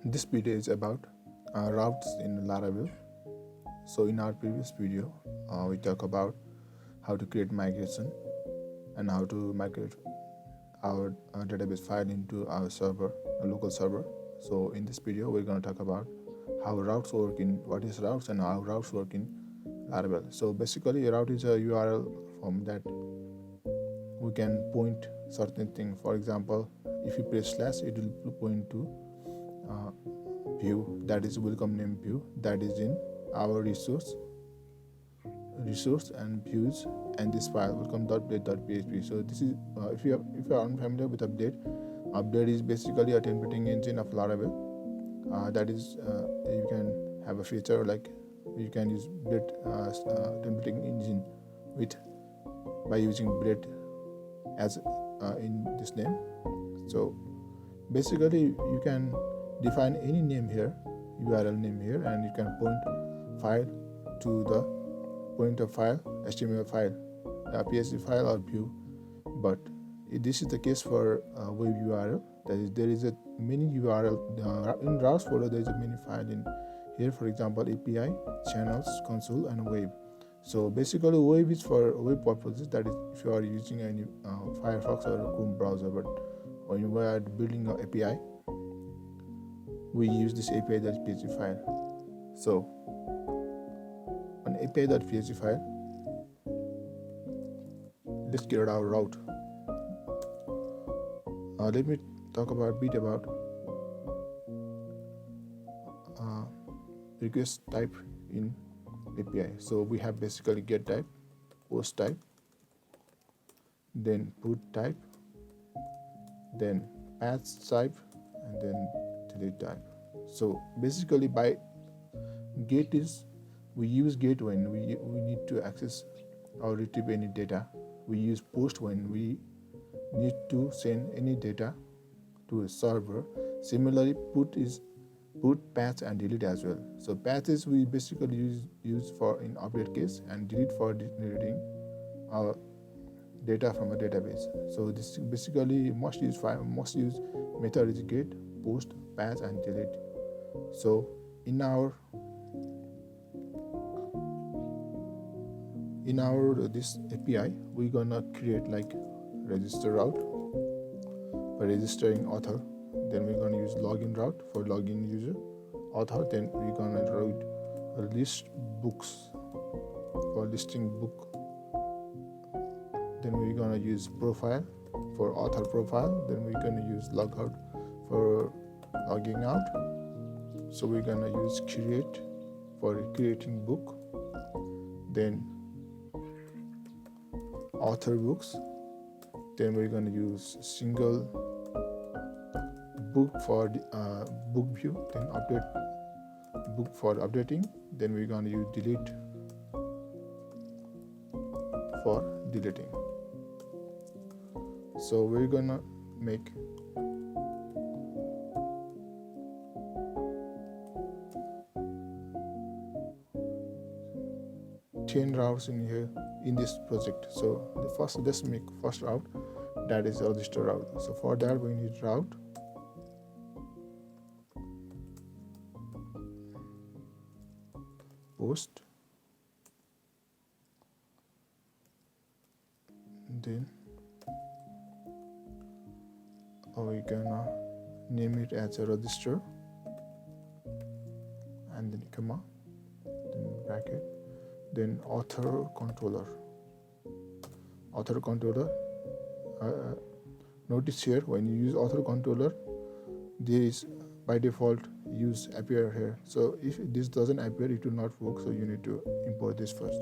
This video is about routes in Laravel. So in our previous video, we talk about how to create migration and how to migrate our database file into our server, a local server. So in this video, we're going to talk about how routes work in what is routes and how routes work in Laravel. So basically, a route is a URL from that we can point certain thing. For example, if you press slash, it will point to view, that is welcome name view, that is in our resource and views, and this file welcome.update.php. So this is if you are unfamiliar with update is basically a templating engine of Laravel. That is you can have a feature like you can use blade templating engine with by using blade as in this name. So basically you can define any name here, URL name here, and you can point file to the pointer file, HTML file, PSC file or view. But this is the case for web URL. That is, there is a many URL in routes folder. There is a many file in here. For example, API, channels, console, and web. So basically, web is for web purposes. That is, if you are using any Firefox or Chrome browser. But when you are building an API, we use this API.php file. So on API.php file, let's create our route. Let me talk about a bit about request type in API. So we have basically get type, post type, then put type, then path type, and then delete type. So basically by get is we use get when we need to access or retrieve any data. We use post when we need to send any data to a server. Similarly, put is put, path, and delete as well. So path is we basically use for in update case, and delete for deleting our data from a database. So this basically most use method is get, post, path, and delete. So in our this API, we're gonna create like register route by registering author. Then we're gonna use login route for login user author. Then we're gonna write list books for listing book. Then we're gonna use profile for author profile. Then we're gonna use logout for logging out. So we're gonna use create for creating book. Then author books. Then we're going to use single book for book view. Then update book for updating. Then we're going to use delete for deleting. So we're going to make routes in here in this project. So let's make first route, that is register route. So for that we need route, post, then we're gonna name it as a register, and then comma, then bracket, then author controller. Notice here when you use author controller, there is by default use appear here. So if this doesn't appear, it will not work. So you need to import this first.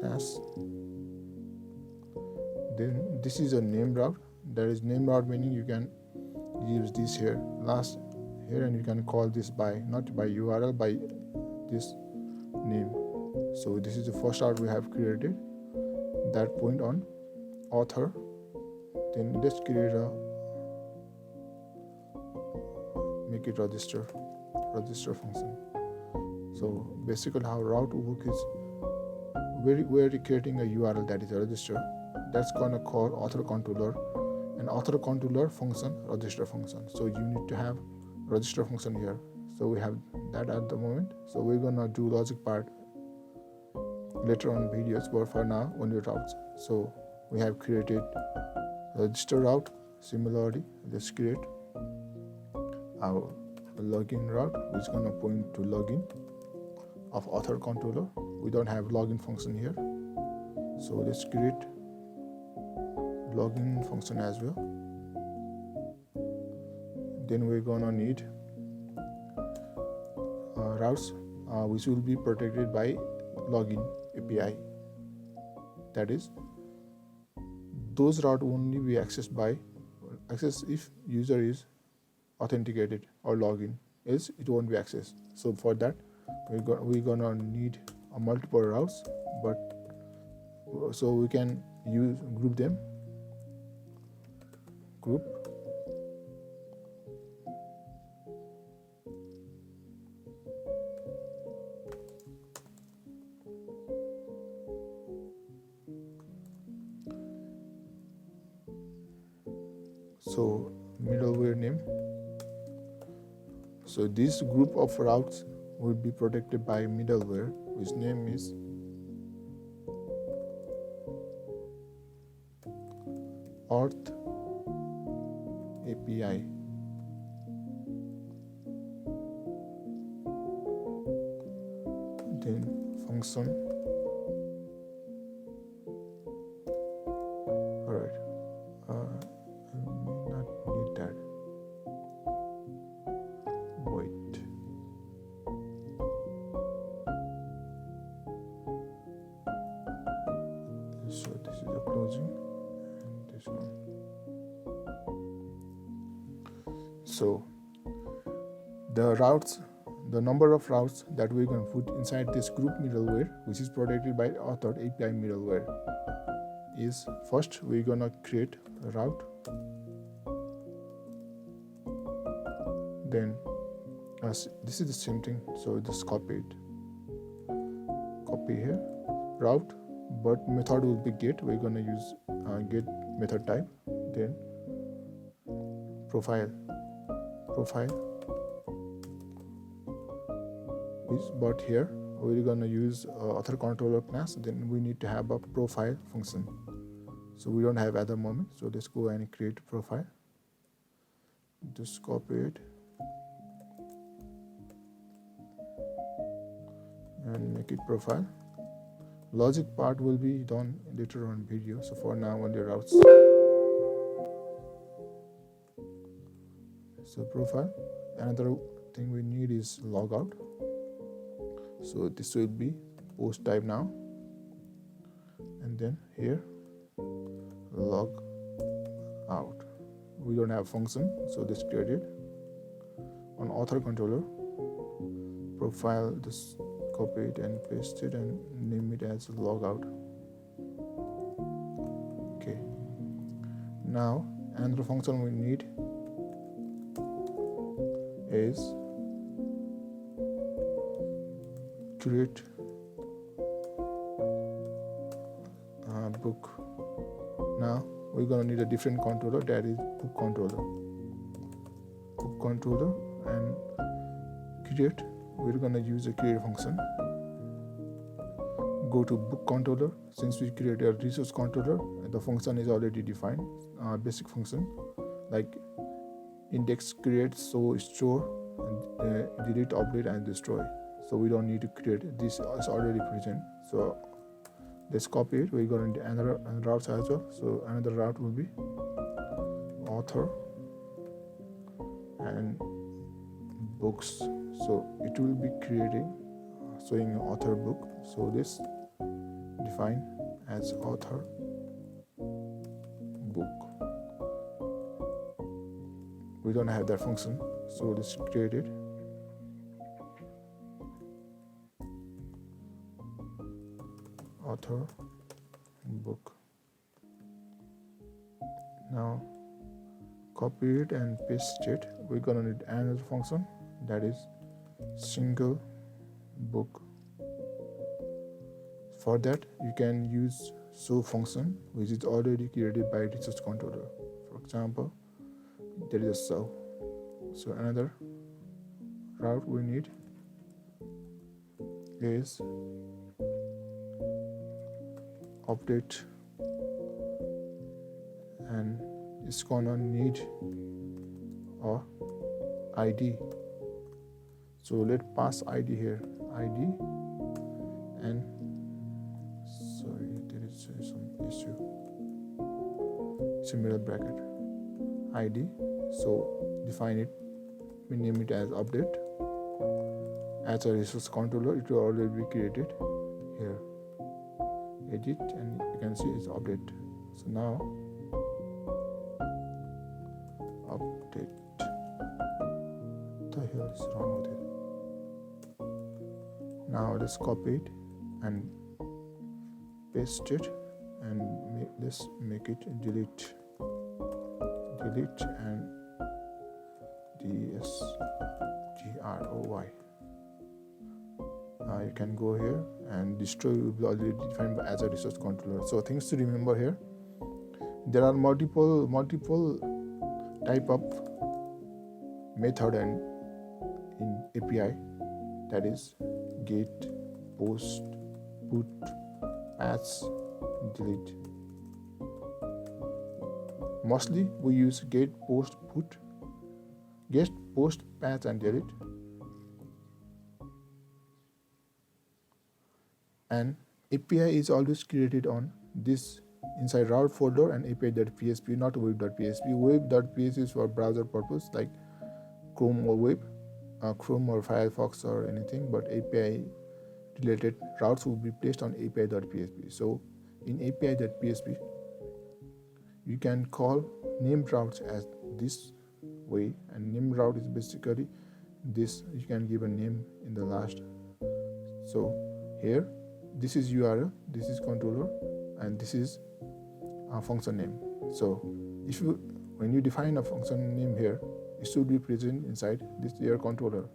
Class. Then this is a name route. There is name route meaning you can use this here last here, and you can call this by not by URL, by this name. So this is the first route we have created, that point on author. Then let's create make it register function. So basically how route work is we're creating a URL that is a register that's gonna call author controller an author controller function, register function. So you need to have register function here. So we have that at the moment. So we're gonna do logic part later on videos, but for now only routes. So we have created register route. Similarly, let's create our login route, which is gonna point to login of author controller. We don't have login function here, so let's create login function as well. Then we're gonna need routes which will be protected by login API. That is, those routes only be accessed if user is authenticated or login, else it won't be accessed. So for that we're gonna need multiple routes, but so we can group them. Group so middleware name. So this group of routes will be protected by middleware, which name is auth API. Then function. Alright, I may not need that. Wait. So this is the closing and this one. So the number of routes that we're going to put inside this group middleware, which is protected by author API middleware, is first we're going to create a route. Then this is the same thing, so just copy it. Copy here, route, but method will be get. We're going to use get method type. Then profile is, but here we're gonna use author controller class. Then we need to have a profile function, so we don't have at the moment. So let's go and create a profile. Just copy it and make it profile. Logic part will be done later on video, so for now only routes. So profile. Another thing we need is logout. So this will be post type now, and then here log out. We don't have function, so this created on author controller. Profile, just copy it and paste it and name it as logout. Okay, now another function we need is create book. Now we're gonna need a different controller, that is book controller. Book controller and create. We're gonna use a create function. Go to book controller. Since we created a resource controller, the function is already defined. Basic function like index, create, show, store, and delete, update, and destroy. So we don't need to create, this is already present. So let's copy it. We're going to another route as well. So another route will be author and books. So it will be creating showing author book. So this define as author book. We don't have that function, so let's create it. Author book. Now copy it and paste it. We're gonna need another function, that is single book. For that you can use show function, which is already created by resource controller. For example, there is a cell. So another route we need is update, and it's gonna need a ID. So let's pass ID here, ID, and sorry, there is some issue. It's a middle bracket, ID. So define it, we name it as update. As a resource controller, it will already be created here. Edit, and you can see it's update. So now update. What the hell is wrong with it? Now let's copy it and paste it, and make it delete and destroy. You can go here, and destroy will be already defined as a resource controller. So things to remember here: there are multiple type of method and in API, that is get, post, put, patch, delete. Mostly we use get, post, patch, and delete. And API is always created on this inside route folder and API.php, not web.php. Web.php is for browser purpose like Chrome or web, Chrome or Firefox or anything, but API related routes will be placed on API.php. So in API.php, you can call named routes as this way, and named route is basically this. You can give a name in the last. So here, this is URL, this is controller, and this is a function name. So when you define a function name here, it should be present inside this your controller.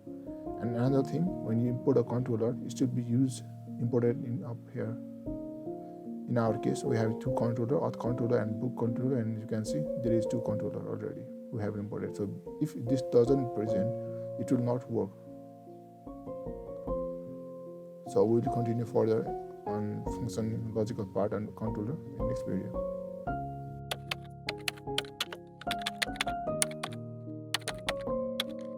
And another thing, when you import a controller, it should be imported in up here. In our case, we have two controller, auth controller and book controller, and you can see there is two controller already we have imported. So if this doesn't present, it will not work. So we will continue further on function logical part and controller in next video.